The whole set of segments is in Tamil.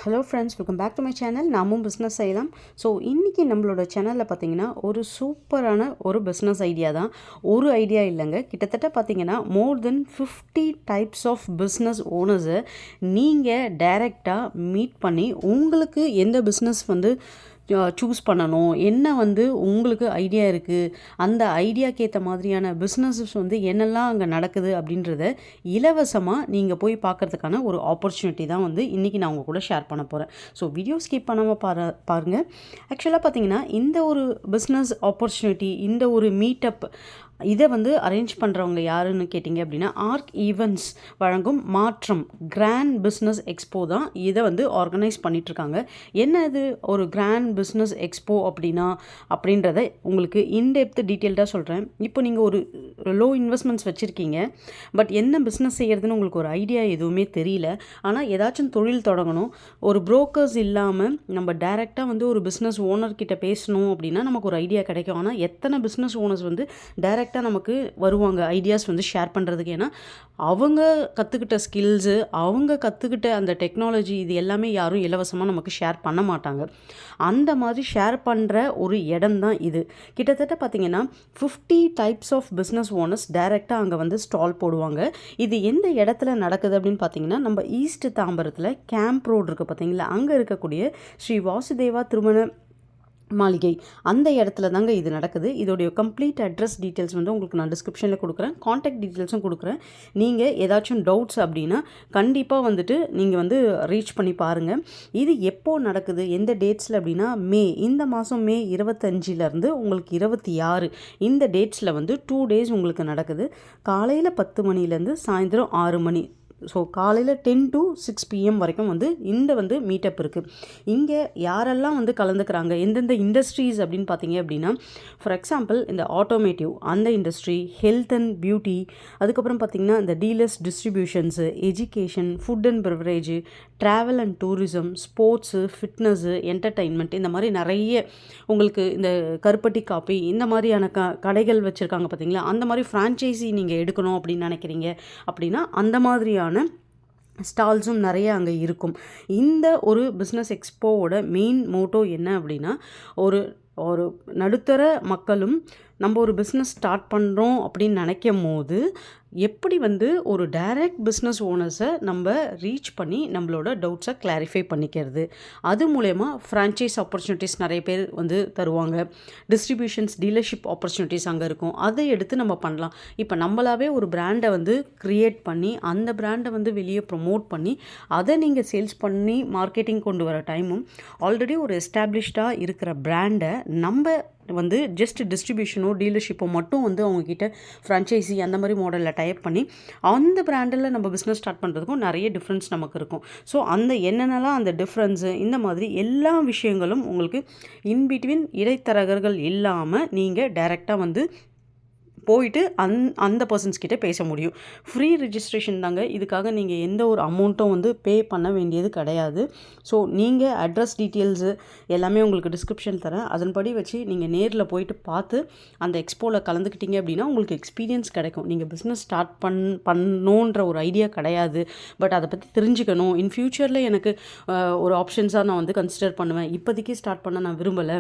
Hello friends, welcome back to my channel. நாமும் பிஸ்னஸ் செய்யலாம். ஸோ இன்றைக்கி நம்மளோட சேனலில் பார்த்தீங்கன்னா ஒரு சூப்பரான ஒரு பிஸ்னஸ் ஐடியா தான். ஒரு ஐடியா இல்லைங்க, கிட்டத்தட்ட பார்த்தீங்கன்னா மோர் தென் 50 டைப்ஸ் ஆஃப் பிஸ்னஸ் ஓனர்ஸை நீங்கள் டைரெக்டாக மீட் பண்ணி உங்களுக்கு எந்த பிஸ்னஸ் சூஸ் பண்ணணும், என்ன உங்களுக்கு ஐடியா இருக்குது, அந்த ஐடியாக்கு ஏற்ற மாதிரியான பிஸ்னஸஸ் என்னெல்லாம் அங்கே நடக்குது அப்படின்றத இலவசமாக நீங்கள் போய் பார்க்குறதுக்கான ஒரு ஆப்பர்ச்சுனிட்டி தான் இன்றைக்கி நான் உங்கள் கூட ஷேர் பண்ண போகிறேன். ஸோ வீடியோ ஸ்கிப் பண்ணாமல் பாருங்கள். ஆக்சுவலாக பார்த்தீங்கன்னா இந்த ஒரு பிஸ்னஸ் ஆப்பர்ச்சுனிட்டி, இந்த ஒரு மீட்டப் இதை அரேஞ்ச் பண்ணுறவங்க யாருன்னு கேட்டிங்க அப்படின்னா ஆர்க் ஈவெண்ட்ஸ் வழங்கும் மாற்றம் கிராண்ட் பிஸ்னஸ் எக்ஸ்போ தான் இதை ஆர்கனைஸ் பண்ணிகிட்ருக்காங்க. என்ன இது ஒரு கிராண்ட் பிஸ்னஸ் எக்ஸ்போ அப்படின்றத உங்களுக்கு இன்டெப்த் டீட்டெயில்டாக சொல்கிறேன். இப்போ நீங்கள் ஒரு லோ இன்வெஸ்ட்மெண்ட்ஸ் வச்சுருக்கீங்க, பட் என்ன பிஸ்னஸ் செய்கிறதுன்னு உங்களுக்கு ஒரு ஐடியா எதுவுமே தெரியல, ஆனால் ஏதாச்சும் தொழில் தொடங்கணும், ஒரு புரோக்கர்ஸ் இல்லாமல் நம்ம டைரெக்டாக ஒரு பிஸ்னஸ் ஓனர்கிட்ட பேசணும் அப்படின்னா நமக்கு ஒரு ஐடியா கிடைக்கும். ஆனால் எத்தனை பிஸ்னஸ் ஓனர்ஸ் டைரெக்டாக நமக்கு வருவாங்க ஐடியாஸ் ஷேர் பண்ணுறதுக்கு? ஏன்னா அவங்க கற்றுக்கிட்ட ஸ்கில்ஸு, அவங்க கற்றுக்கிட்ட அந்த டெக்னாலஜி, இது எல்லாமே யாரும் இலவசமாக நமக்கு ஷேர் பண்ண மாட்டாங்க. அந்த மாதிரி ஷேர் பண்ணுற ஒரு இடம் தான் இது. கிட்டத்தட்ட பார்த்திங்கன்னா 50 டைப்ஸ் ஆஃப் பிஸ்னஸ் ஓனர்ஸ் டைரெக்டாக அங்கே ஸ்டால் போடுவாங்க. இது எந்த இடத்துல நடக்குது அப்படின்னு பார்த்தீங்கன்னா நம்ம ஈஸ்ட் தாம்பரத்தில் கேம்ப் ரோடு இருக்குது பார்த்தீங்களா, அங்கே இருக்கக்கூடிய ஸ்ரீ வாசுதேவா திருமண மாளிகை, அந்த இடத்துல தாங்க இது நடக்குது. இதோடைய கம்ப்ளீட் அட்ரஸ் டீட்டெயில்ஸ் உங்களுக்கு நான் டிஸ்கிரிப்ஷனில் கொடுக்குறேன், காண்டாக்ட் டீட்டெயில்ஸும் கொடுக்குறேன். நீங்கள் ஏதாச்சும் டவுட்ஸ் அப்படின்னா கண்டிப்பாக நீங்கள் ரீச் பண்ணி பாருங்கள். இது எப்போ நடக்குது, எந்த டேட்ஸில் அப்படின்னா இந்த மாதம் மே 25 உங்களுக்கு 26 இந்த டேட்ஸில் 2 டேஸ் உங்களுக்கு நடக்குது. காலையில் 10 மணிலேருந்து சாயந்தரம் 6 மணி. ஸோ காலையில் 10 to 6 PM வரைக்கும் இந்த மீட்டப் இருக்குது. இங்கே யாரெல்லாம் கலந்துக்கிறாங்க, எந்தெந்த இண்டஸ்ட்ரீஸ் அப்படின்னு பார்த்தீங்க அப்படின்னா, ஃபார் எக்ஸாம்பிள் இந்த ஆட்டோமேட்டிவ் அந்த இண்டஸ்ட்ரி, ஹெல்த் அண்ட் பியூட்டி, அதுக்கப்புறம் பார்த்திங்கன்னா இந்த dealers distributions, education, food and beverage, travel and tourism, sports, fitness, entertainment, இந்த மாதிரி நிறைய உங்களுக்கு இந்த கருப்பட்டி காப்பி இந்த மாதிரியான கடைகள் வச்சுருக்காங்க பார்த்தீங்களா, அந்த மாதிரி ஃப்ரான்ச்சைஸி நீங்கள் எடுக்கணும் அப்படின்னு நினைக்கிறீங்க அப்படின்னா அந்த மாதிரியான ஸ்டால்ஸும் நிறைய அங்கே இருக்கும். இந்த ஒரு பிஸ்னஸ் எக்ஸ்போவோட மெயின் மோட்டோ என்ன அப்படின்னா, ஒரு நடுத்தர மக்களும் நம்ம ஒரு பிஸ்னஸ் ஸ்டார்ட் பண்ணுறோம் அப்படின்னு நினைக்கும் போது எப்படி ஒரு டைரக்ட் பிஸ்னஸ் ஓனர்ஸை நம்ம ரீச் பண்ணி நம்மளோட டவுட்ஸை கிளாரிஃபை பண்ணிக்கிறது, அது மூலயமா ஃப்ரான்ச்சைஸ் ஆப்பர்ச்சுனிட்டிஸ் நிறைய பேர் தருவாங்க, டிஸ்ட்ரிபியூஷன்ஸ், டீலர்ஷிப் ஆப்பர்ச்சுனிட்டிஸ் அங்கே இருக்கும், அதை எடுத்து நம்ம பண்ணலாம். இப்போ நம்மளாவே ஒரு பிராண்டை க்ரியேட் பண்ணி அந்த பிராண்டை வெளியே ப்ரொமோட் பண்ணி அதை நீங்கள் சேல்ஸ் பண்ணி மார்க்கெட்டிங் கொண்டு வர டைமும், ஆல்ரெடி ஒரு எஸ்டாப்ளிஷ்டாக இருக்கிற பிராண்டை நம்ம ஜஸ்ட் டிஸ்ட்ரிபியூஷனோ டீலர்ஷிப்போ மட்டும் அவங்கக்கிட்ட ஃப்ரான்ச்சைஸி அந்த மாதிரி மாடலில் டைப் பண்ணி அந்த பிராண்டில் நம்ம பிஸ்னஸ் ஸ்டார்ட் பண்ணுறதுக்கும் நிறைய டிஃப்ரென்ஸ் நமக்கு இருக்கும். ஸோ அந்த என்னென்னலாம் அந்த டிஃப்ரென்ஸு, இந்த மாதிரி எல்லா விஷயங்களும் உங்களுக்கு இன்பிட்வீன் இடைத்தரகர்கள் இல்லாமல் நீங்கள் டைரெக்டாக போயிட்டு அந்த பர்சன்ஸ் கிட்டே பேச முடியும். ஃப்ரீ ரிஜிஸ்ட்ரேஷன் தாங்க. இதுக்காக நீங்கள் எந்த ஒரு அமௌண்ட்டும் பே பண்ண வேண்டியது கிடையாது. ஸோ நீங்கள் அட்ரஸ் டீட்டெயில்ஸு எல்லாமே உங்களுக்கு டிஸ்கிரிப்ஷன் தரேன், அதன்படி வச்சு நீங்கள் நேரில் போயிட்டு பார்த்து அந்த எக்ஸ்போவில் கலந்துக்கிட்டீங்க அப்படின்னா உங்களுக்கு எக்ஸ்பீரியன்ஸ் கிடைக்கும். நீங்கள் பிஸ்னஸ் ஸ்டார்ட் பண்ணணுன்ற ஒரு ஐடியா கிடையாது, பட் அதை பற்றி தெரிஞ்சுக்கணும், இன் ஃப்யூச்சரில் எனக்கு ஒரு ஆப்ஷன்ஸாக நான் கன்சிடர் பண்ணுவேன், இப்போதைக்கு ஸ்டார்ட் பண்ண நான் விரும்பலை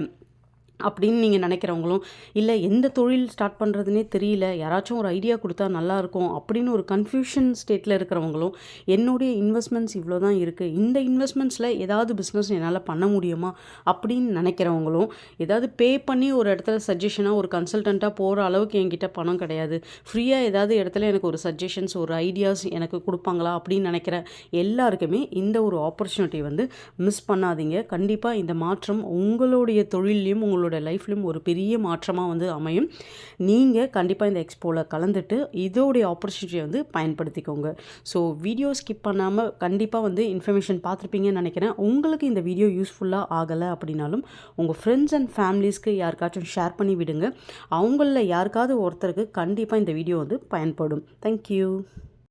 அப்படின்னு நீங்கள் நினைக்கிறவங்களும், இல்லை எந்த தொழில் ஸ்டார்ட் பண்ணுறதுனே தெரியல, யாராச்சும் ஒரு ஐடியா கொடுத்தா நல்லாயிருக்கும் அப்படின்னு ஒரு கன்ஃபியூஷன் ஸ்டேட்டில் இருக்கிறவங்களும், என்னுடைய இன்வெஸ்ட்மெண்ட்ஸ் இவ்வளோ தான் இருக்குது, இந்த இன்வெஸ்ட்மெண்ட்ஸில் ஏதாவது பிஸ்னஸ் என்னால் பண்ண முடியுமா அப்படின்னு நினைக்கிறவங்களும், ஏதாவது பே பண்ணி ஒரு இடத்துல சஜஷனாக ஒரு கன்சல்டண்ட்டாக போகிற அளவுக்கு என்கிட்ட பணம் கிடையாது, ஃப்ரீயாக ஏதாவது இடத்துல எனக்கு ஒரு சஜஷன்ஸ், ஒரு ஐடியாஸ் எனக்கு கொடுப்பாங்களா அப்படின்னு நினைக்கிற எல்லாருக்குமே இந்த ஒரு ஆப்பர்ச்சுனிட்டி மிஸ் பண்ணாதீங்க. கண்டிப்பாக இந்த மாற்றம் உங்களுடைய தொழிலையும் உங்களோட லைஃப்லையும் ஒரு பெரிய மாற்றமாக அமையும். நீங்கள் கண்டிப்பாக இந்த எக்ஸ்போவில் கலந்துட்டு இதோடைய ஆப்பர்ச்சுனிட்டியை பயன்படுத்திக்கோங்க. ஸோ வீடியோ ஸ்கிப் பண்ணாமல் கண்டிப்பாக இன்ஃபர்மேஷன் பார்த்துருப்பீங்கன்னு நினைக்கிறேன். உங்களுக்கு இந்த வீடியோ யூஸ்ஃபுல்லாக ஆகலை அப்படின்னாலும் உங்கள் ஃப்ரெண்ட்ஸ் அண்ட் ஃபேமிலிஸ்க்கு யாருக்காச்சும் ஷேர் பண்ணி விடுங்க. அவங்களில் யாருக்காவது ஒருத்தருக்கு கண்டிப்பாக இந்த வீடியோ பயன்படும். தேங்க்யூ.